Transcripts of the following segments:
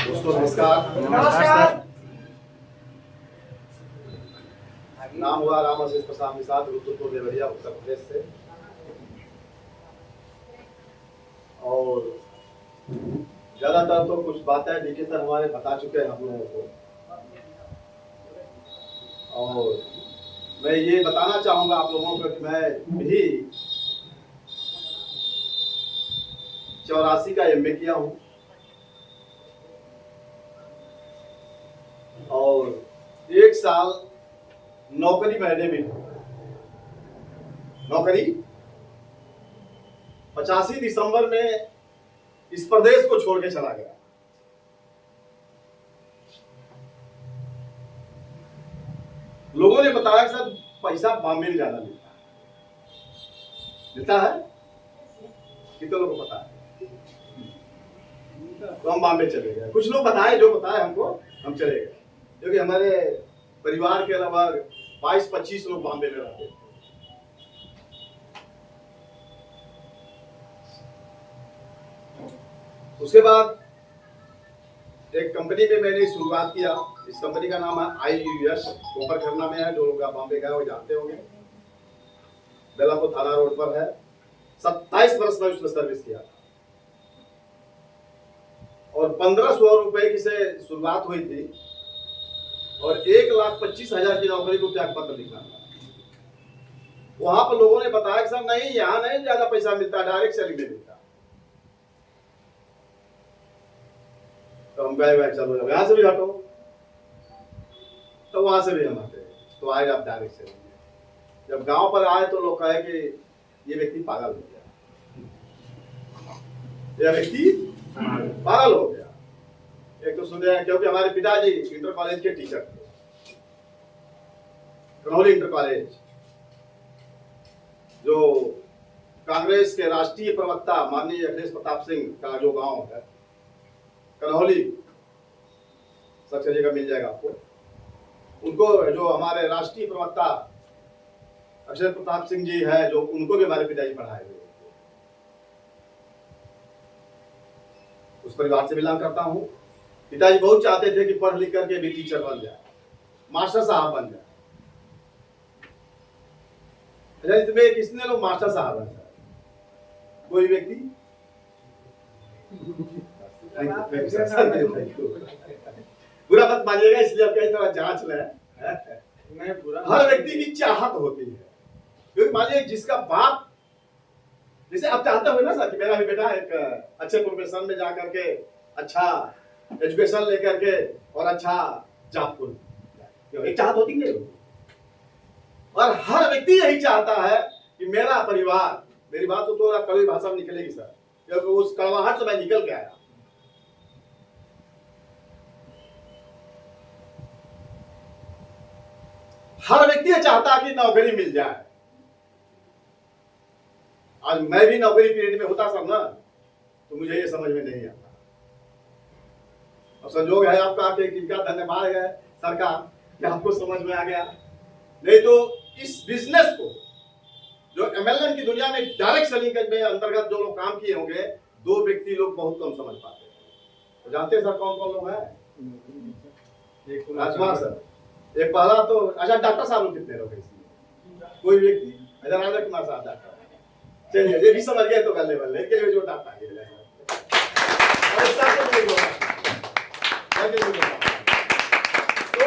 दोस्तों नमस्कार। नमस्कार। नाम हुआ राम आशीष प्रसाद निषाद, रुद्रपुर देवरिया, उत्तर प्रदेश से। और ज्यादातर तो कुछ बातें डीके सर हमारे बता चुके हैं हम लोगों को, और मैं ये बताना चाहूंगा आप लोगों को कि मैं भी 84 का एमए किया हूँ और 1 साल नौकरी मैंने भी नौकरी 85 दिसंबर में इस प्रदेश को छोड़ के चला गया। लोगों ने बताया कि सर पैसा बॉम्बे में ज्यादा मिलता है। कितने लोगों को पता है? तो हम बॉम्बे चले गए। कुछ लोग बताए, जो बताए हमको, हम चले गए, क्योंकि हमारे परिवार के अलावा 22-25 लोग बॉम्बे में रहते थे। उसके बाद एक कंपनी में मैंने शुरुआत किया। इस कंपनी का नाम है IUS, ऊपर खरना में है। जो लोग बॉम्बे गए वो जानते होंगे, बेलापुर थाना रोड पर है। 27 वर्ष में उसने सर्विस किया और 1500 रुपए की से शुरुआत हुई थी और 1,25,000 की नौकरी को त्याग पत्र लिखना था। वहां पर लोगों ने बताया कि सर नहीं, यहाँ नहीं ज्यादा पैसा मिलता, डायरेक्ट सैलरी में मिलता। तो हम गए, चलो जब यहाँ से भी हटो, तो वहां से भी हम हटे। तो आए आप डायरेक्ट सैलरी में। जब गांव पर आए तो लोग कहे कि ये व्यक्ति पागल हो गया, यह व्यक्ति पागल हो गया। एक तो सुने हैं, क्योंकि हमारे पिताजी इंटर कॉलेज के टीचर थे, कन्हौली इंटर कॉलेज, जो कांग्रेस के राष्ट्रीय प्रवक्ता माननीय अखिलेश प्रताप सिंह का जो गांव है कन्हौली, सर्च करिएगा मिल जाएगा आपको। उनको जो हमारे राष्ट्रीय प्रवक्ता अखिलेश प्रताप सिंह जी है, जो उनको भी हमारे पिताजी पढ़ाए हुए। उस परिवार से बिलोंग करता हूँ। पिताजी बहुत चाहते थे कि पढ़ लिख करके भी टीचर बन जाए, मास्टर साहब बन जाए। इसमें किसने लोग मास्टर साहब बन जाए? कोई व्यक्ति? बुरा मत मानिएगा, इसलिए अब कई तरह जांच लें। हर व्यक्ति की चाहत होती है, क्योंकि मानिए जिसका बाप, जैसे आप चाहते हो ना सर कि मेरा भी बेटा एक अच्छे प्रोफेशन में जा करके अच्छा एजुकेशन लेकर के और अच्छा जॉब को, एक चाहत होती है। और हर व्यक्ति यही चाहता है कि मेरा परिवार, मेरी बात तो कड़वी भाषा में निकलेगी सर, क्योंकि उस कड़वाहट से मैं निकल के आया। हर व्यक्ति ये चाहता है कि नौकरी मिल जाए। आज मैं भी नौकरी पीरियड में होता सर ना, तो मुझे ये समझ में नहीं आता। और संजोग है आपका कि किनका धन्यवाद है सरकार कि आपको समझ में आ गया। नहीं तो इस बिजनेस को, जो MLM की दुनिया में डायरेक्ट सेलिंग के अंतर्गत जो लोग काम किए होंगे, 2 व्यक्ति लोग बहुत कम समझ पाते हैं। तो जानते हैं सर कौन कौन लोग हैं? एक राजकुमार सर, एक पहला तो अच्छा डॉक्टर साहब लोग कितने लोग हैं इसमें? कोई व्यक्ति? अच्छा राजकुमार साहब डॉक्टर। चलिए ये भी समझ गए तो गले बल्ले के लिए जो डॉक्टर है। तो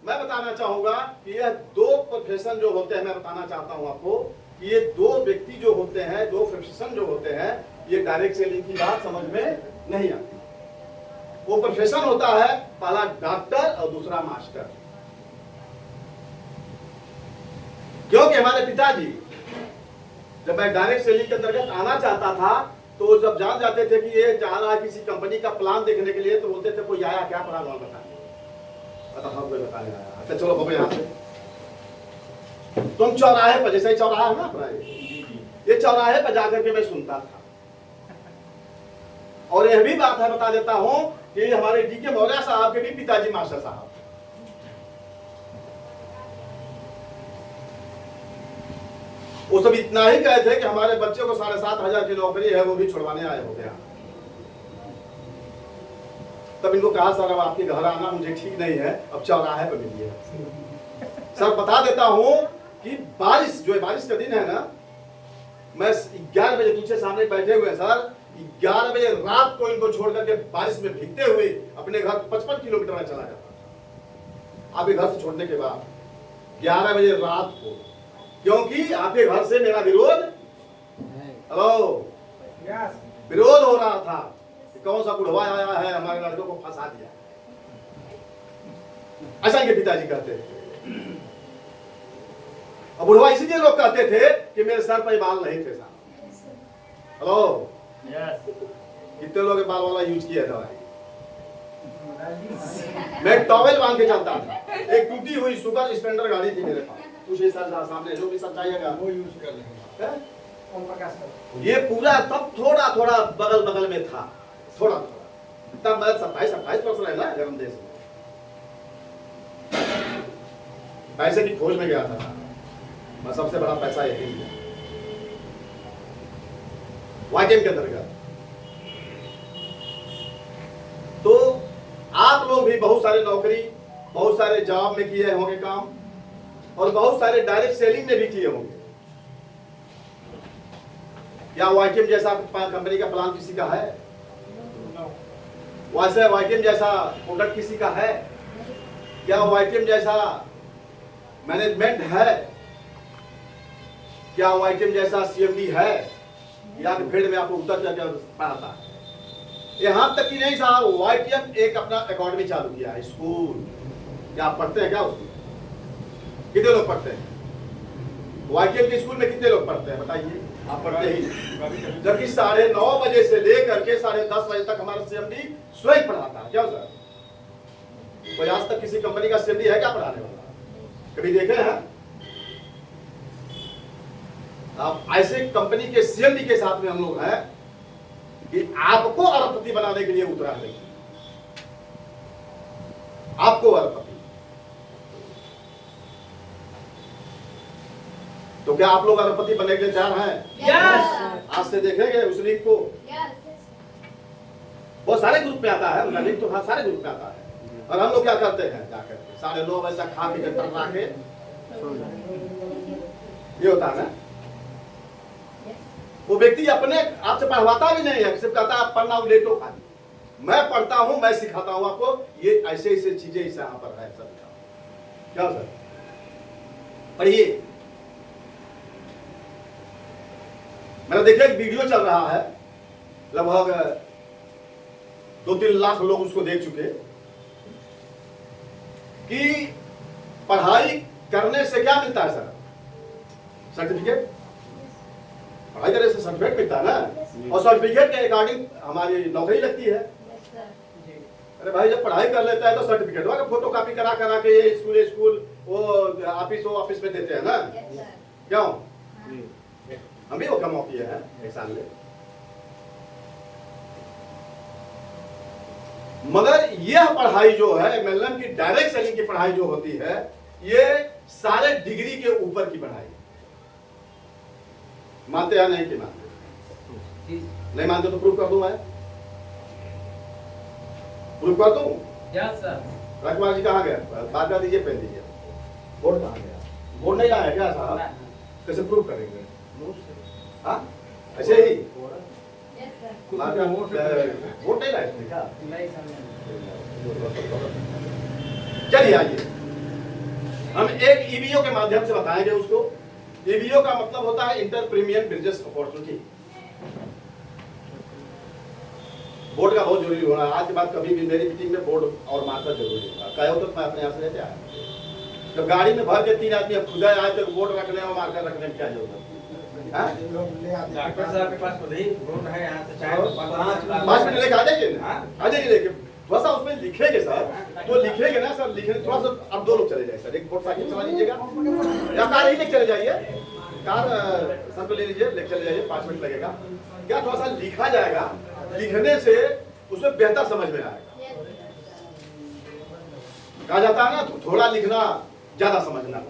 मैं बताना चाहूंगा कि यह 2 प्रोफेशन जो होते हैं, मैं बताना चाहता हूं आपको कि ये 2 व्यक्ति जो होते हैं, 2 प्रोफेशन जो होते हैं, ये डायरेक्ट सेलिंग की बात समझ में नहीं आती। वो प्रोफेशन होता है पहला डॉक्टर और दूसरा मास्टर। क्योंकि हमारे पिताजी जब मैं डायरेक्ट सेलिंग के अंतर्गत आना चाहता था, तो जब जान जाते थे कि ये जा रहा है किसी कंपनी का प्लान देखने के लिए, तो बोलते थे कोई आया क्या प्लान बताने? हाँ कोई बताने आया। अच्छा चलो बाबा यहाँ पे तुम चौराहे पर, जैसे ही चौराहा है ना अपना, ये चौराहे पर जाकर के मैं सुनता था। और यह भी बात है, बता देता हूं कि हमारे डीके मौर्य साहब के भी पिताजी मास्टर साहब। वो सब इतना ही कहे थे कि हमारे बच्चे को 7,500 की नौकरी है, वो भी छुड़वाने आए हो गया। तब इनको कहा सर अब आपके घर आना मुझे ठीक नहीं है, अब चौराहे पर मिलिए। सर बता देता हूँ कि बारिश जो है, बारिश का दिन है ना, मैं 11 बजे तुझसे सामने बैठे हुए सर, 11 बजे रात को इनको छोड़ करके बारिश में भीगते हुए अपने घर 55 किलोमीटर में चला जाता। आपके घर से छोड़ने के बाद 11 बजे रात को, क्योंकि आपके घर से मेरा विरोध विरोध हो रहा था कि कौन सा बुढ़वा आया है हमारे लड़कों को फंसा दिया। ऐसा इनके पिताजी कहते थे। और बुढ़वा इसीलिए लोग कहते थे कि मेरे सर पर बाल नहीं थे साहब। हेलो, कितने लोग बाल वाला यूज किया दवाई? मैं टॉवेल बांध के चलता था। एक टूटी हुई सुपर स्प्लेंडर गाड़ी थी मेरे पास, पूछे सर सामने जो भी सब चाहिएगा वो यूज कर लेंगे। ये पूरा तब थोड़ा थोड़ा बगल बगल में था, थोड़ा थोड़ा, तब मैं 27-28% है ना गर्म देश में। पैसे की खोज में गया था मैं, सबसे बड़ा पैसा यही है वाइकेम के अंतर्गत। तो आप लोग भी बहुत सारे नौकरी, बहुत सारे जॉब में किए होंगे काम, और बहुत सारे डायरेक्ट सेलिंग में भी किए होंगे। क्या वाइकेम जैसा कंपनी का प्लान किसी का है? वैसे वाइकेम जैसा प्रोडक्ट किसी का है? क्या वाइकेम जैसा मैनेजमेंट है? क्या वाइकेम जैसा सीएमडी है? या फील्ड में आपको उतर करके पढ़ाता है? यहां तक कि नहीं साहब, वाइकेम एक अपना अकेडमी चालू किया है, स्कूल। क्या आप पढ़ते हैं क्या उसमें? कितने लोग पढ़ते हैं वाइकेम के स्कूल में? कितने लोग पढ़ते हैं बताइए? आप पढ़ते ही, जबकि 9:30 बजे से लेकर के 10:30 बजे तक हमारा सीएमडी स्वयं पढ़ाता है। क्या सर, कोई आज तक किसी कंपनी का सीएमडी है क्या पढ़ाने वाला? कभी देखे हैं आप? ऐसे कंपनी के सीएमडी के साथ में हम लोग हैं कि आपको अरबपति बनाने के लिए उतरा है, आपको अरबपति। तो क्या आप लोग अरबपति बनने के लिए तैयार हैं? यस। आज से देखेंगे उस लिंक को। बहुत सारे ग्रुप में आता है, लिंक तो सारे ग्रुप में आता है। और हम लोग क्या करते हैं, जाकर 9:30 बजे तक खा पी के टर्रा के ये होता है ना। वो व्यक्ति अपने आपसे पढ़वाता भी नहीं है, सिर्फ कहता है पढ़ना लेटो खाली। मैं पढ़ता हूं, मैं सिखाता हूं आपको, ये ऐसे ऐसे चीजें इस यहाँ पर है सब। क्या सर पढ़िए। मैंने देखा एक वीडियो चल रहा है, लगभग 2-3 लाख लोग उसको देख चुके, कि पढ़ाई करने से क्या मिलता है सर? सर्टिफिकेट। पढ़ाई करने से सर्टिफिकेट मिलता है ना, और सर्टिफिकेट के अकॉर्डिंग हमारी नौकरी लगती है। अरे भाई जब पढ़ाई कर लेता है तो सर्टिफिकेट का फोटो कॉपी करा करा के ये स्कूल वो ऑफिस में देते हैं ना। क्यों? हम भी वो कम किए हैं एक साल में। मगर यह पढ़ाई जो है एमएलएम की, डायरेक्ट सेलिंग की पढ़ाई जो होती है, ये सारे डिग्री के ऊपर की पढ़ाई। मानते या नहीं कि मानते? नहीं मानते तो प्रूफ कर दूं, मैं प्रूफ कर दूं। Yes sir. राजकुमार जी कहाँ गए? बात कर दीजिए, पहन दीजिए। बोर्ड कहाँ गया? बोर्ड नहीं आया क्या साहब? कैसे प्रूफ करेंगे? हाँ ऐसे ही वोट नहीं लाए क्या? चलिए आइए हम एक ईवीओ के माध्यम से बताएंगे उसको। ईवीओ का मतलब होता है इंटरप्रीमियर बिजनेस अपॉर्चुनिटी। बोर्ड का बहुत जरूरी होना है। आज के बाद कभी भी मेरी मीटिंग में बोर्ड और मार्कर जरूरी होगा। कहो तो मैं अपने यहाँ से लेते आया, जब गाड़ी में भर के 3 आदमी खुदा आए तो बोर्ड रखने और मार्कर रखने में क्या जरूरत है? डॉक्टर साहब के पास खुद ही बोर्ड है, यहाँ से चाहे 5 मिनट लेके आ जाइए, आ जाइए लेके। थोड़ा सा उसमें लिखेंगे सर, तो लिखेंगे ना सर, लिखने थोड़ा सा। अब 2 लोग चले जाए सर, एक मोटरसाइकिल चला लीजिएगा या कार ही लेके चले जाइए। कार सर को ले लीजिए, लेके चले जाइए, 5 मिनट लगेगा। क्या थोड़ा सा लिखा जाएगा, लिखने से उसमें बेहतर समझ में आएगा। कहा जाता है ना थोड़ा लिखना ज्यादा समझना।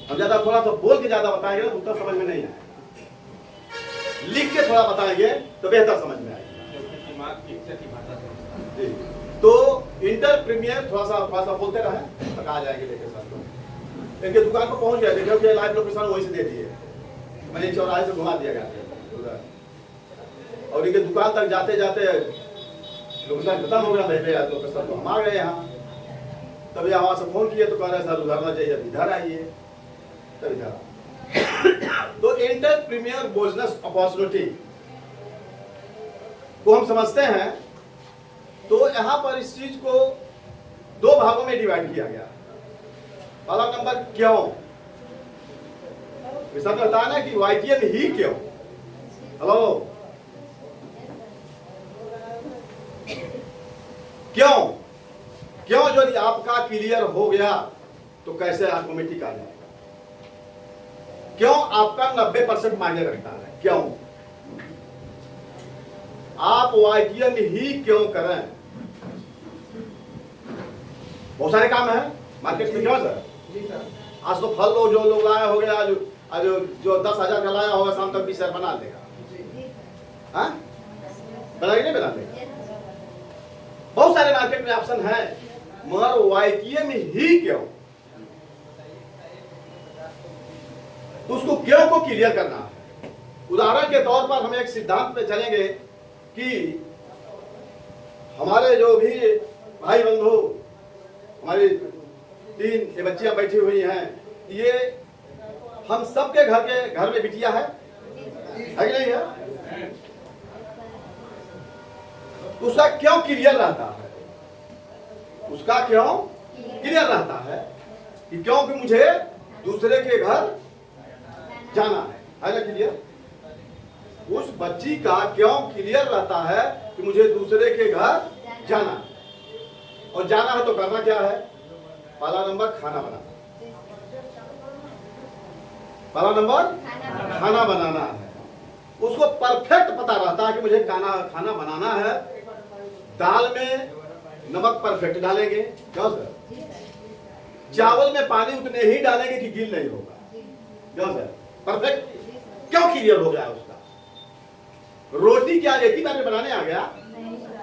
हम ज्यादा थोड़ा सा बोल के ज्यादा बताएंगे ना तो उतना समझ में नहीं आएगा, लिख के थोड़ा बताएंगे तो बेहतर समझ में आएगा। तो इंटर प्रीमियर थोड़ा सा बोलते रहे, तक आ जाएंगे लेके सर लोग। इनके दुकान पर पहुंच गए, देखो कि लाइव लोकेशन वहीं से दे दिए, मैंने चौराहे से घुमा दिया गया उधर, और इनके दुकान तक जाते जाते लोकेशन खत्म हो गया, भेजे लोकेशन तो हम आ गए यहाँ। तब यहाँ से फोन किए तो कह रहे सर उधर ना जाइए, इधर आइए, तब इधर। तो एंटरप्रेन्योर बिजनेस अपॉर्चुनिटी को हम समझते हैं, तो यहाँ पर इस चीज को दो भागों में डिवाइड किया गया। पहला नंबर क्यों, ऐसा कहता है ना कि वाईटीएम ही क्यों। हेलो, क्यों क्यों यदि आपका क्लियर हो गया तो कैसे ऑटोमेटिक आ जाएगा। क्यों आपका 90% मायने रखता है। क्यों आप वाईटीएम ही क्यों करें। बहुत सारे काम है मार्केट में, क्यों सर? आज तो फल लो, जो लोग लाए हो गया, जो 10,000 का लाया होगा शाम तक 20,000 बना देगा। हाँ, बनाएगा नहीं बना देगा। बहुत सारे मार्केट में ऑप्शन है, मगर वाईटीएम ही क्यों, तो उसको क्यों को क्लियर करना है। उदाहरण के तौर पर हम एक सिद्धांत पे चलेंगे कि हमारे जो भी भाई बंधु, हमारी 3 ये बच्चियां बैठी हुई हैं, ये हम सबके घर में बिटिया है कि नहीं है? उसका क्यों क्लियर रहता है, उसका क्यों क्लियर रहता है कि क्योंकि मुझे दूसरे के घर जाना है ना क्लियर। उस बच्ची का क्यों क्लियर रहता है कि मुझे दूसरे के घर जाना है, और जाना है तो करना क्या है। पहला नंबर खाना बनाना, पहला नंबर खाना बनाना है। उसको परफेक्ट पता रहता है कि मुझे खाना बनाना है। दाल में नमक परफेक्ट डालेंगे, क्यों सर? चावल में पानी उतने ही डालेंगे कि गील नहीं होगा, क्यों सर? परफेक्ट क्यों क्लियर हो गया उसका। रोटी क्या एक ही बार में बनाने आ गया?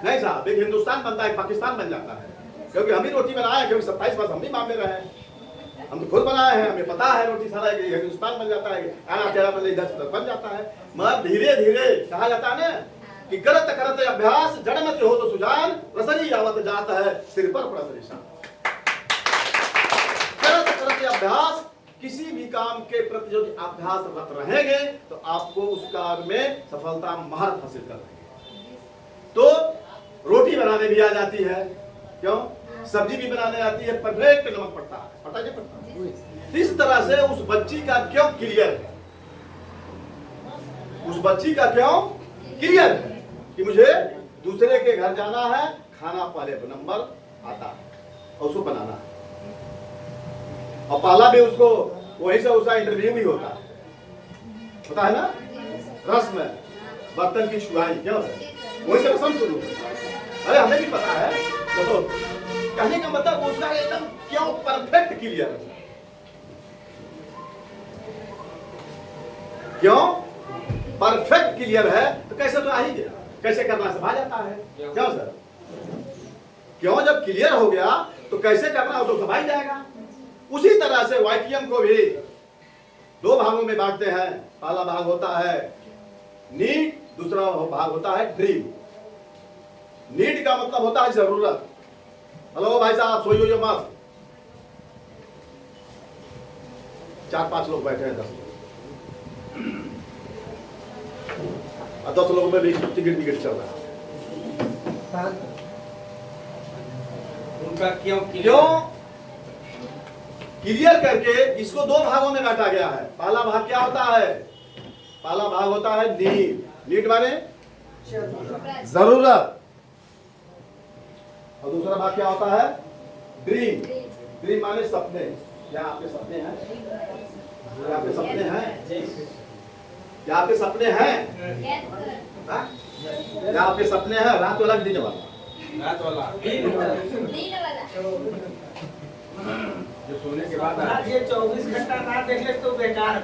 नहीं साहब, एक हिंदुस्तान बनता है, पाकिस्तान बन जाता है। क्योंकि हम ही रोटी बनाए, क्योंकि 27 वर्ष हम भी मामले रहे हैं, हम तो खुद बनाए हैं, हमें पता है रोटी सारा हिंदुस्तान बन जाता है, आना तेरा बन 10 बन जाता है। मगर धीरे धीरे कहा जाता है ना कि करत करत अभ्यास जड़मत हो तो सुजान, रसनी आवत जाता है सिर पर पड़त निशान। करत करत अभ्यास, किसी भी काम के प्रति जो अभ्यासरत रहेंगे तो आपको उस कार्य में सफलता महारत हासिल कर लेंगे। तो रोटी बनाने भी आ जाती है, क्यों? सब्जी भी बनाने आती है, परफेक्ट नमक पड़ता है, पता नहीं पड़ता। इस तरह से उस बच्ची का क्यों क्लियर है, उस बच्ची का क्यों क्लियर है कि मुझे दूसरे के घर जाना है, खाना पहले नंबर आता है और उसको बनाना है। और पहला भी उसको वहीं से उसका इंटरव्यू भी होता है, पता है ना, रस्म में बर्तन की छुआई, क्यों वहीं से रस्म शुरू होता है। अरे हमें भी पता है, तो कहने का मतलब उसका एकदम क्यों परफेक्ट क्लियर है। क्यों परफेक्ट क्लियर है तो कैसे तो आ ही गया, कैसे करना सब आ जाता है, क्यों सर? क्यों जब क्लियर हो गया तो कैसे करना हो तो सब आ ही जाएगा। उसी तरह से वाईटीएम को भी 2 भागों में बांटते हैं। पहला भाग होता है नीड, दूसरा भाग होता है ड्रीम। नीड का मतलब होता है जरूरत। हेलो भाई साहब, सोइयो जो मत, 4-5 लोग बैठे हैं, 10 लोग, और 10 लोगों में भी टिकट चल रहा है। उनका क्यों क्लियर करके इसको 2 भागों में बांटा गया है। पहला भाग क्या होता है? पहला भाग होता है नीड। नीड माने जरूरत, और दूसरा भाग क्या होता है? ड्रीम। ड्रीम माने सपने। क्या आपके सपने हैं? क्या आपके सपने हैं? क्या आपके सपने हैं? क्या आपके सपने हैं? रात वाला दिन वाला? रात वाला, जो सोने के बाद ये 24 घंटा ना देख ले तो बेकार है।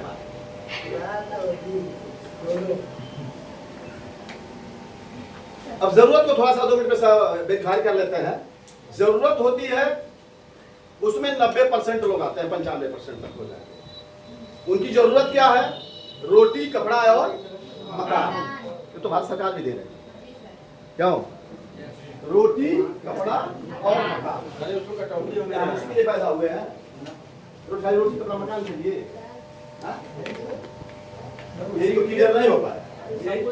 अब जरूरत को थोड़ा सा 2 मिनट में वेरीफाई कर लेते हैं। जरूरत होती है उसमें 90% लोग आते हैं, 95% तक हो जाएंगे। उनकी जरूरत क्या है? रोटी, कपड़ा और मकान। ये तो भारत सरकार भी दे रही है। क्यों? रोटी, कपड़ा और मकान। अरे उसको कटौती हो गया। इसके लिए पैदा हुए हैं, रोटी कपड़ा मकान के लिए। यही को क्लियर नहीं हो पाया। यही